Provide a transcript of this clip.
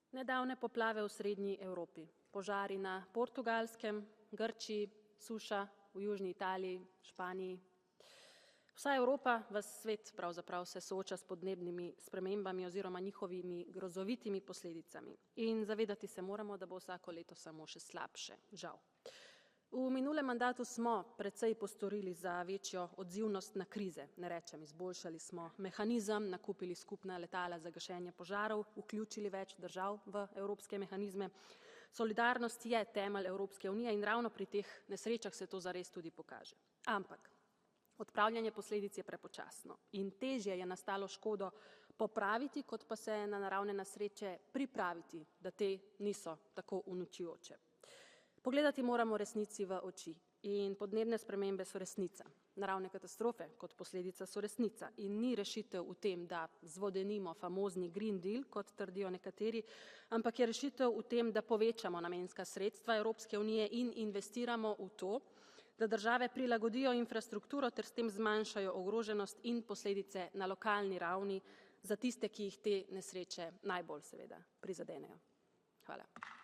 Nedavne poplave v srednji Evropi, požari na Portugalskem, Grčiji, suša v južni Italiji, Španiji. Vsa Evropa, ves svet pravzaprav se sooča s podnebnimi spremembami oziroma njihovimi grozovitimi posledicami. In zavedati se moramo, da bo vsako leto samo še slabše, žal. V minulem mandatu smo precej postorili za večjo odzivnost na krize, ne rečem, izboljšali smo mehanizem, nakupili skupna letala za gašenje požarov, vključili več držav v evropske mehanizme. Solidarnost je temelj Evropske unije in ravno pri teh nesrečah se to zares tudi pokaže. Ampak odpravljanje posledic je prepočasno in težje je nastalo škodo popraviti, kot pa se na naravne nesreče pripraviti, da te niso tako uničujoče. Pogledati moramo resnici v oči in podnebne spremembe so resnica. Naravne katastrofe kot posledica so resnica in ni rešitev v tem, da zvodenimo famozni Green Deal, kot trdijo nekateri, ampak je rešitev v tem, da povečamo namenska sredstva Evropske unije in investiramo v to, da države prilagodijo infrastrukturo ter s tem zmanjšajo ogroženost in posledice na lokalni ravni za tiste, ki jih te nesreče najbolj seveda prizadenejo. Hvala.